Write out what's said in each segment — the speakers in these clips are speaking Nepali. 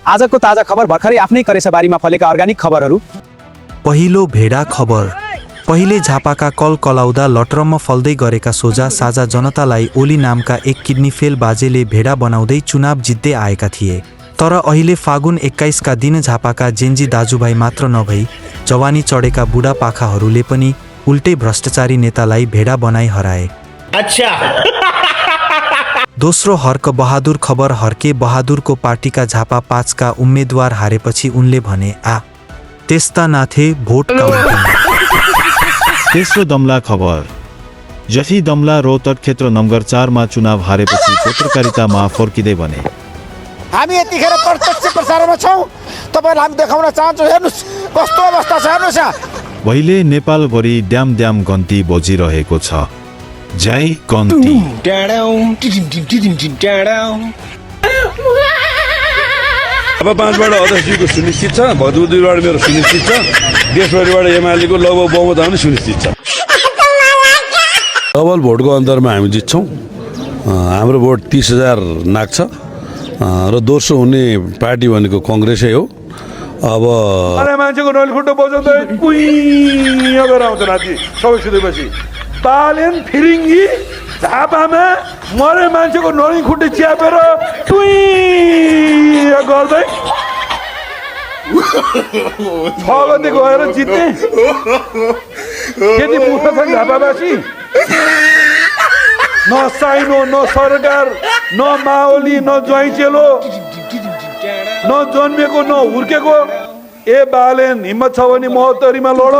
आजको ताजा खबर भर्खरै आफ्नै करेसाबारीमा फलेका अर्गानिक खबरहरू। पहिलो भेडा खबर। पहिले झापाका कल कलाउँदा लटरम्म फल्दै गरेका सोझा साझा जनतालाई ओली नामका एक किडनी फेल बाजेले भेडा बनाउँदै चुनाव जित्दै आएका थिए। तर अहिले फागुन 21 का दिन झापाका जेन्जी दाजुभाइ मात्र नभई जवानी चढेका बुढापाखाहरूले पनि उल्टै भ्रष्टाचारी नेतालाई भेडा बनाई हराए। दोस्रो हर्क बहादुर खबर। हर्के बहादुरको पार्टीका झापा 5 का उम्मेदवार हारेपछि उनले भने त्यस्ता नाथे भोट तेस्रो दमला खबर। जफी दमला रोहतक क्षेत्र नम्बर 4 मा चुनाव हारेपछि पत्रकारितामा फर्किँदै भने हामी यतिखेर प्रत्यक्ष प्रसारणमा छौं, तपाईहरुलाई हामी देखाउन चाहन्छौ। हेर्नुस् कस्तो अवस्था छ, हेर्नुस्। पहिले नेपालभरि ड्याम ड्याम गन्ती बजिरहेको छ। जय गन्ती। अब 5 बाट अध्यक्षजीको सुनिश्चित छ, भदुदीबाट मेरो सुनिश्चित छ, देशभरिबाट एमालेको लगभग बहुमत आउने सुनिश्चित छ। डबल भोटको अन्तरमा हामी जित्छौँ। हाम्रो भोट 30,000 नाग्छ र दोस्रो हुने पार्टी भनेको कांग्रेसै हो। अब मान्छेको नलखुट्टो बजाउँदै कुइँ गरेर आउँछ राति सबै सुतेपछि। बालेन फिरिङ्गी झापामा मरे मान्छेको नली खुट्टे च्यापेर टुई गर्दै 6 गते गएर जित्ने। त्यति मूर्ख छन् झापावासी। न साइनो, न सरकार, न माओली, न ज्वाइँचेलो, न जन्मेको न हुर्केको। ए बालेन हिम्मत छ भने महोत्तरीमा लड।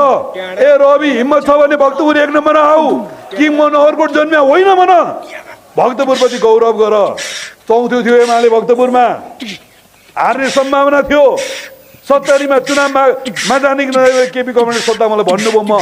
ए रवि हिम्मत छ भने भक्तपुर 1 नम्बर आऊ। किङ मनोहरकोट जन्म्या होइन मन। भक्तपुरपछि गौरव गर। चौथो थियो एमाले भक्तपुरमा, हार्ने सम्भावना थियो। 70 मा चुनावमा जाने कि नजाने केपी गभर्मेन्ट सोद्धा मलाई भन्नुभयो। म